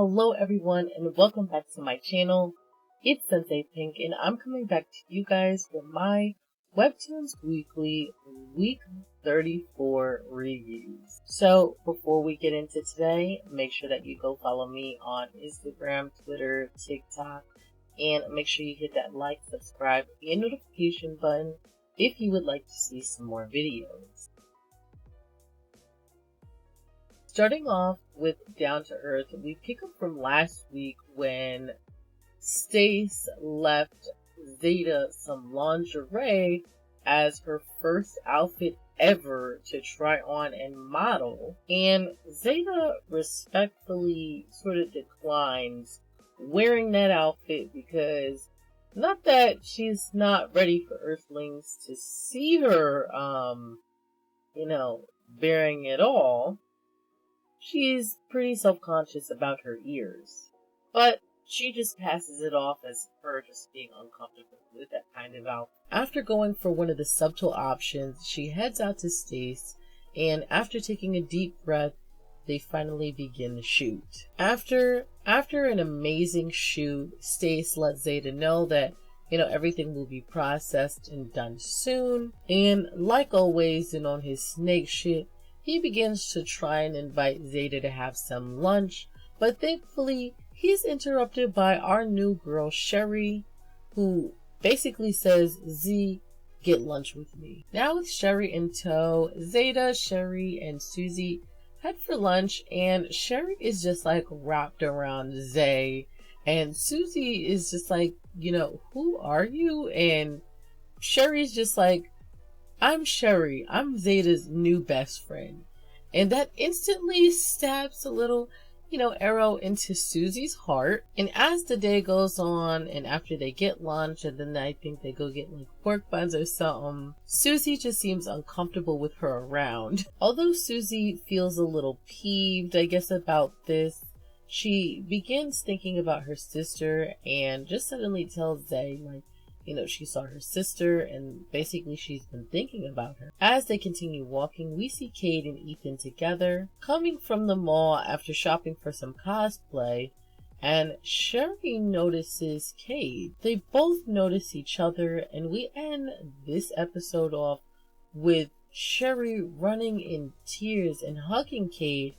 Hello everyone and welcome back to my channel. It's Sensei Pink and I'm coming back to you guys for my Webtoons Weekly Week 34 reviews. So before we get into today, make sure that you go follow me on Instagram, Twitter, TikTok, and make sure you hit that like, subscribe, and notification button if you would like to see some more videos. Starting off with Down to Earth, we pick up from last week when Stace left Zeta some lingerie as her first outfit ever to try on and model, and Zeta respectfully sort of declines wearing that outfit because not that she's not ready for Earthlings to see her, bearing it all. She's pretty self-conscious about her ears, but she just passes it off as her just being uncomfortable with that kind of outfit. After going for one of the subtle options, she heads out to Stace, and after taking a deep breath, they finally begin the shoot. After an amazing shoot, Stace lets Zeta know that everything will be processed and done soon, and like always and on his snake shit, he begins to try and invite Zeta to have some lunch, but thankfully he's interrupted by our new girl Sherry, who basically says, "Z, get lunch with me." Now with Sherry in tow, Zeta, Sherry, and Susie head for lunch, and Sherry is just like wrapped around Zay, and Susie is just like, who are you? And Sherry's just like, "I'm Sherry. I'm Zeta's new best friend." And that instantly stabs a little, arrow into Susie's heart. And as the day goes on, and after they get lunch, and then I think they go get like pork buns or something, Susie just seems uncomfortable with her around. Although Susie feels a little peeved, I guess, about this, she begins thinking about her sister and just suddenly tells Zay, she saw her sister and basically she's been thinking about her. As they continue walking, we see Cade and Ethan together, coming from the mall after shopping for some cosplay, and Sherry notices Cade. They both notice each other, and we end this episode off with Sherry running in tears and hugging Cade,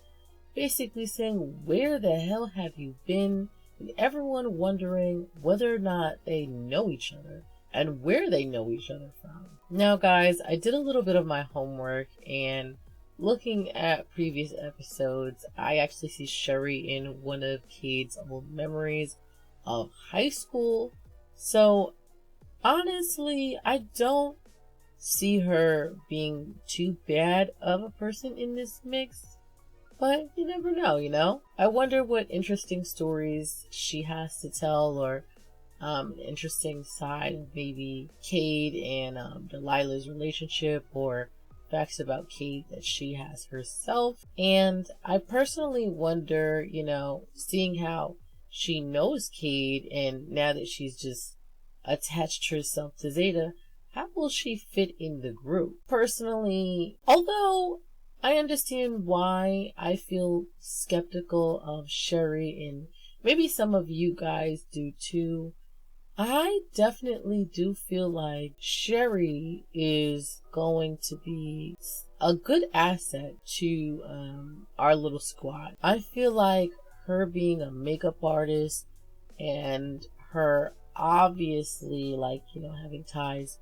basically saying, "Where the hell have you been?" And everyone wondering whether or not they know each other and where they know each other from. Now guys, I did a little bit of my homework, and looking at previous episodes, I actually see Sherry in one of Cade's old memories of high school. So honestly, I don't see her being too bad of a person in this mix. But you never know, I wonder what interesting stories she has to tell, or an interesting side of maybe Cade and Delilah's relationship, or facts about Cade that she has herself. And I personally wonder, seeing how she knows Cade, and now that she's just attached herself to Zeta, how will she fit in the group? Personally, although I understand why I feel skeptical of Sherry, and maybe some of you guys do too, I definitely do feel like Sherry is going to be a good asset to our little squad. I feel like her being a makeup artist and her obviously having ties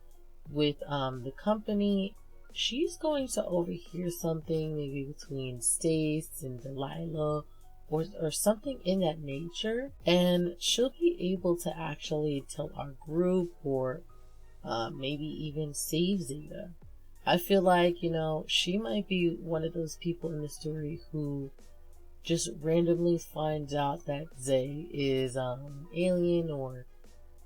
with the company, she's going to overhear something maybe between Stace and Delilah or something in that nature, and she'll be able to actually tell our group, or maybe even save Zeta. I feel like, she might be one of those people in the story who just randomly finds out that Zay is alien, or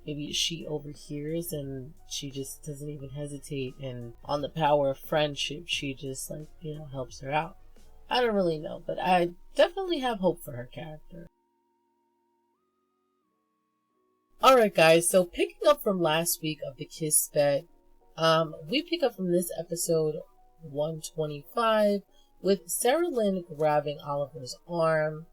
maybe she overhears and she just doesn't even hesitate, and on the power of friendship, she just helps her out. I don't really know, but I definitely have hope for her character. Alright guys, so picking up from last week of the Kiss Bet, we pick up from this episode 125 with Sarah Lynn grabbing Oliver's arm,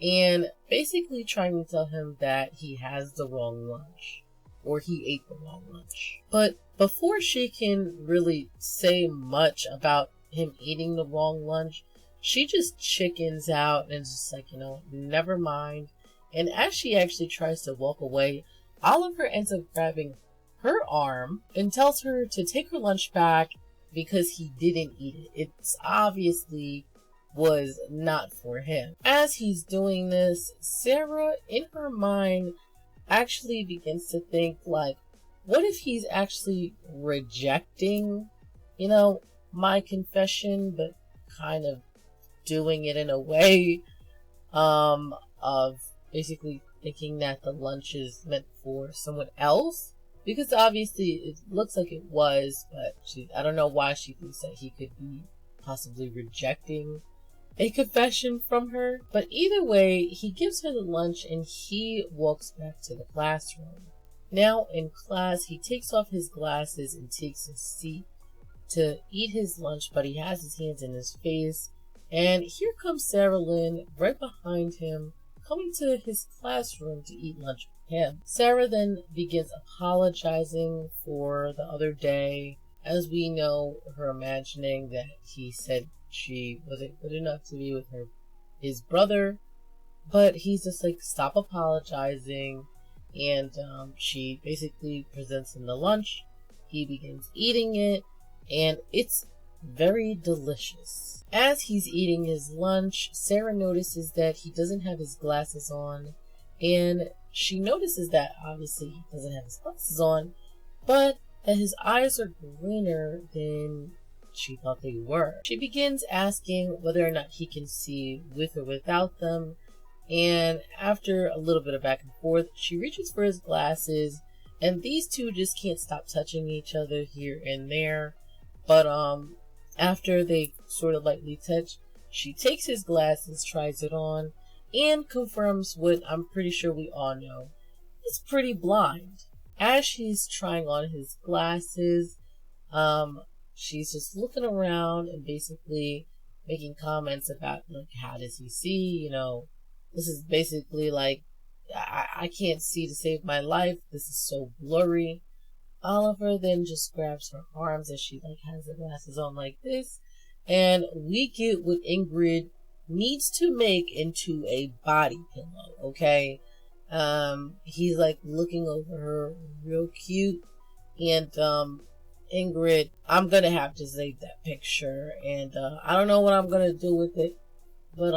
and basically trying to tell him that he has the wrong lunch, or he ate the wrong lunch. But before she can really say much about him eating the wrong lunch, she just chickens out and is just like, never mind. And as she actually tries to walk away, Oliver ends up grabbing her arm and tells her to take her lunch back because he didn't eat it. It's obviously was not for him. As he's doing this, Sarah, in her mind, actually begins to think, like, what if he's actually rejecting, my confession, but kind of doing it in a way of basically thinking that the lunch is meant for someone else? Because obviously it looks like it was, but I don't know why she thinks that he could be possibly rejecting a confession from her. But either way, he gives her the lunch and he walks back to the classroom. Now in class, he takes off his glasses and takes his seat to eat his lunch, but he has his hands in his face. And here comes Sarah Lynn right behind him, coming to his classroom to eat lunch with him. Sarah then begins apologizing for the other day. As we know, her imagining that he said she wasn't good enough to be with his brother, but he's just like, stop apologizing. And she basically presents him the lunch. He begins eating it, and it's very delicious. As he's eating his lunch, Sarah notices that he doesn't have his glasses on, and she notices that obviously he doesn't have his glasses on, but that his eyes are greener than she thought they were. She begins asking whether or not he can see with or without them, and after a little bit of back and forth, she reaches for his glasses, and these two just can't stop touching each other here and there. But after they sort of lightly touch, she takes his glasses, tries it on, and confirms what I'm pretty sure we all know. He's pretty blind. As she's trying on his glasses, she's just looking around and basically making comments about, like, how does he see? This is basically like, I can't see to save my life. This is so blurry. Oliver then just grabs her arms as she has the glasses on like this, and we get what Ingrid needs to make into a body pillow. Okay, he's looking over her real cute, and Ingrid, I'm gonna have to save that picture, and I don't know what I'm gonna do with it, but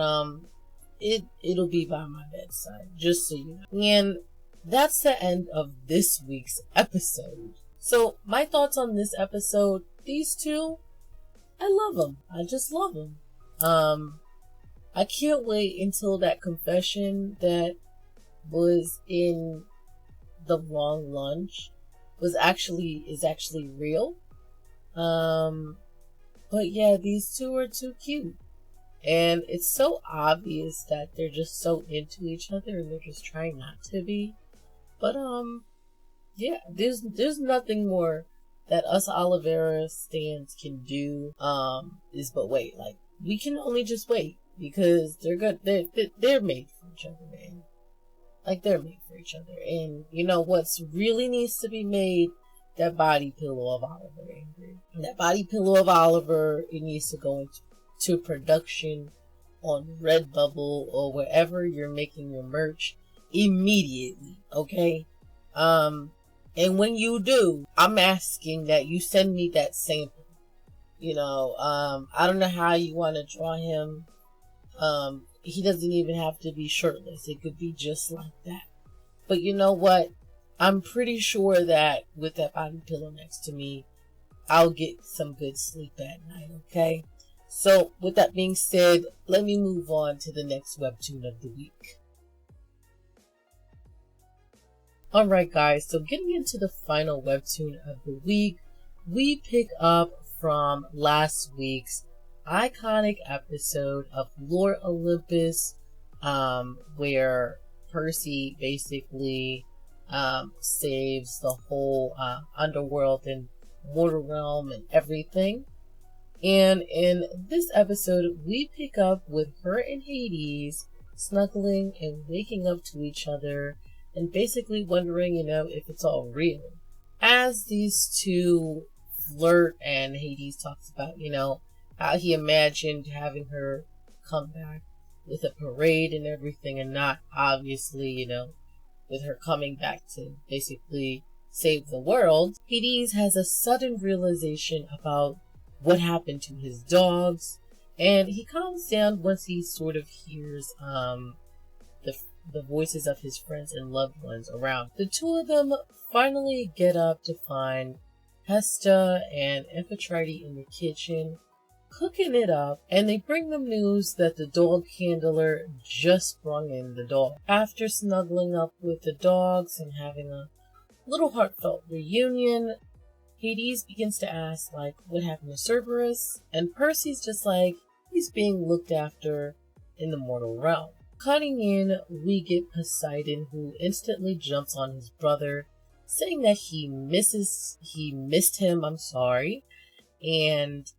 it'll be by my bedside, just so you know. And that's the end of this week's episode. So my thoughts on this episode, these two, I love them. I just love them. I can't wait until that confession that was in the wrong lunch is actually real. But yeah, these two are too cute. And it's so obvious that they're just so into each other and they're just trying not to be. But yeah, there's nothing more that us Olivera stands can do is but wait. We can only just wait because they're good. They're made for each other, man. They're made for each other. And you know what's really needs to be made? That body pillow of Oliver, Ingrid. And that body pillow of Oliver, it needs to go into production on Redbubble or wherever you're making your merch immediately, okay? And when you do, I'm asking that you send me that sample. I don't know how you want to draw him. He doesn't even have to be shirtless. It could be just like that. But you know what? I'm pretty sure that with that body pillow next to me, I'll get some good sleep at night, okay? So, with that being said, let me move on to the next webtoon of the week. Alright guys, so getting into the final webtoon of the week, we pick up from last week's iconic episode of Lord Olympus, where Percy basically saves the whole underworld and mortal realm and everything. And in this episode, we pick up with her and Hades snuggling and waking up to each other and basically wondering, if it's all real. As these two flirt and Hades talks about, how he imagined having her come back with a parade and everything, and not obviously, with her coming back to basically save the world. Hades has a sudden realization about what happened to his dogs, and he calms down once he sort of hears the voices of his friends and loved ones around. The two of them finally get up to find Hesta and Amphitrite in the kitchen, cooking it up, and they bring them news that the dog handler just brought in the dog. After snuggling up with the dogs and having a little heartfelt reunion, Hades begins to ask, what happened to Cerberus? And Percy's just he's being looked after in the mortal realm. Cutting in, we get Poseidon, who instantly jumps on his brother, saying that he missed him, and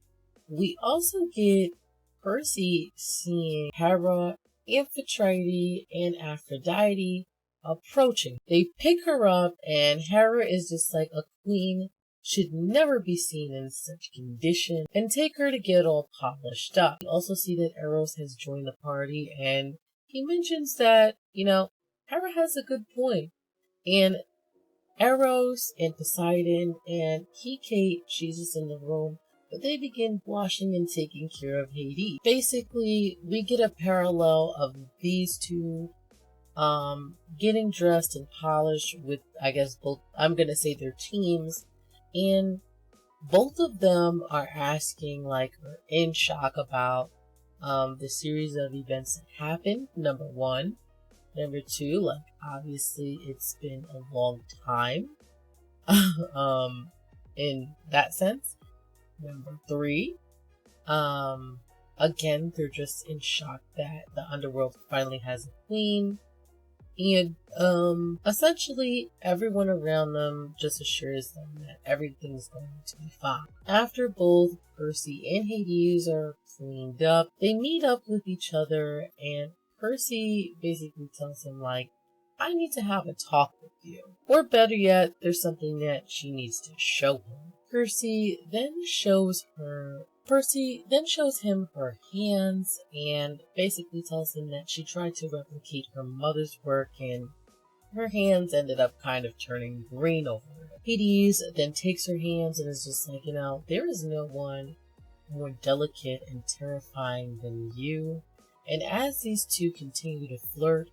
we also get Percy seeing Hera, Amphitrite, and Aphrodite approaching. They pick her up, and Hera is just like a queen, should never be seen in such condition, and take her to get all polished up. We also see that Eros has joined the party, and he mentions that, Hera has a good point. And Eros and Poseidon and Hecate, she's just in the room, but they begin washing and taking care of Hades. Basically, we get a parallel of these two getting dressed and polished with, I guess, both, I'm going to say their teams, and both of them are asking, or in shock about the series of events that happened, number one. Number two, obviously it's been a long time in that sense. Number three, again, they're just in shock that the underworld finally has a queen. And essentially everyone around them just assures them that everything's going to be fine. After both Percy and Hades are cleaned up, they meet up with each other, and Percy basically tells him, I need to have a talk with you. Or better yet, there's something that she needs to show him. Percy then shows him her hands and basically tells him that she tried to replicate her mother's work and her hands ended up kind of turning green over it. Hades then takes her hands and is just there is no one more delicate and terrifying than you. And as these two continue to flirt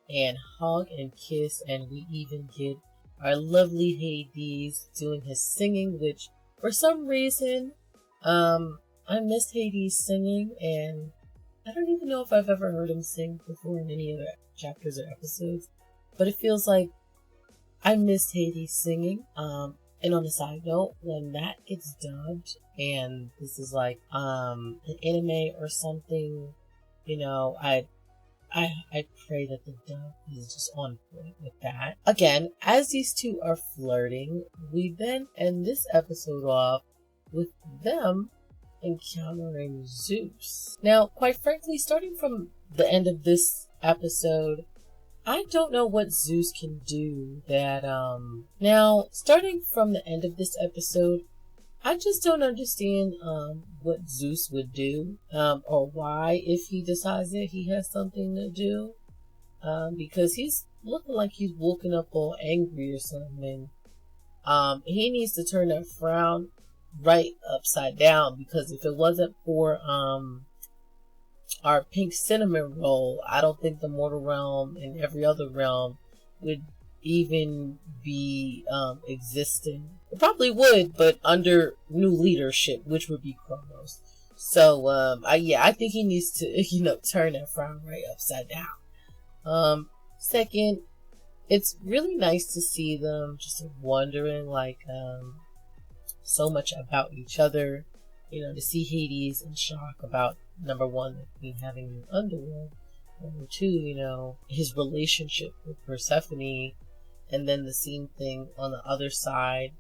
and hug and kiss, and we even get our lovely Hades doing his singing, which for some reason, I missed Hades singing, and I don't even know if I've ever heard him sing before in any other chapters or episodes, but it feels like I missed Hades singing. And on the side note, when that gets dubbed, and this is an anime or something, I pray that the dub is just on point with that. Again, as these two are flirting, we then end this episode off with them encountering Zeus. Now, quite frankly, starting from the end of this episode, I don't know what Zeus can do that, now, starting from the end of this episode, I just don't understand, what Zeus would do, or why, if he decides that he has something to do, because he's looking like he's woken up all angry or something, he needs to turn that frown right upside down, because if it wasn't for, our pink cinnamon roll, I don't think the mortal realm and every other realm would even be existing. It probably would, but under new leadership, which would be Kronos. So I think he needs to turn that frown right upside down. Second, it's really nice to see them just wondering so much about each other. To see Hades in shock about, number one, me having an underworld, number two, his relationship with Persephone, and then the same thing on the other side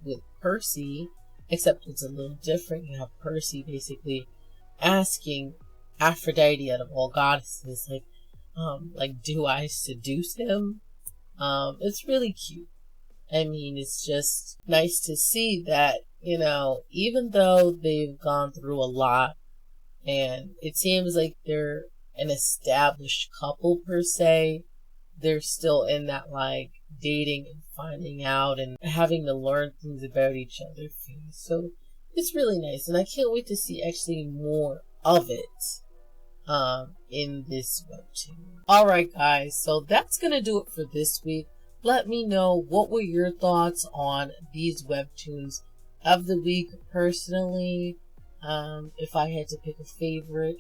with Percy, except it's a little different. You have Percy basically asking Aphrodite out of all goddesses. Like, do I seduce him? It's really cute. I mean, it's just nice to see that, even though they've gone through a lot, and it seems like they're an established couple per se, they're still in that, like, dating and finding out and having to learn things about each other phase. So it's really nice, and I can't wait to see actually more of it in this webtoon. Alright guys, so that's gonna do it for this week. Let me know what were your thoughts on these webtoons of the week personally. If I had to pick a favorite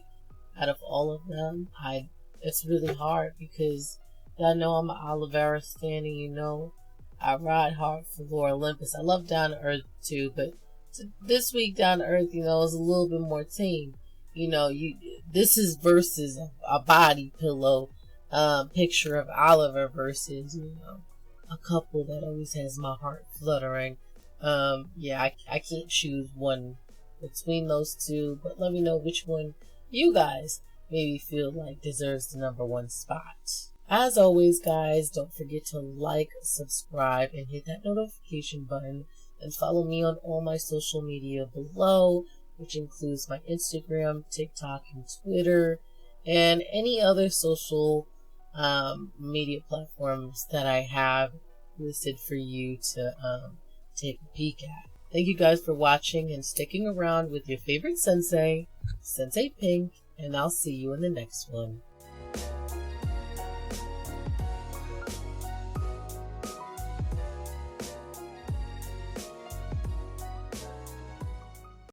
out of all of them, it's really hard because y'all know I'm an Olivera stan, and I ride hard for Olympus. I love Down to Earth too, but this week Down to Earth, is a little bit more tame. This is versus a body pillow picture of Oliver versus a couple that always has my heart fluttering. I can't choose one between those two, but let me know which one you guys maybe feel like deserves the #1 spot. As always, guys, don't forget to like, subscribe, and hit that notification button, and follow me on all my social media below, which includes my Instagram, TikTok, and Twitter, and any other social media platforms that I have listed for you to take a peek at. Thank you guys for watching and sticking around with your favorite sensei, Sensei Pink, and I'll see you in the next one.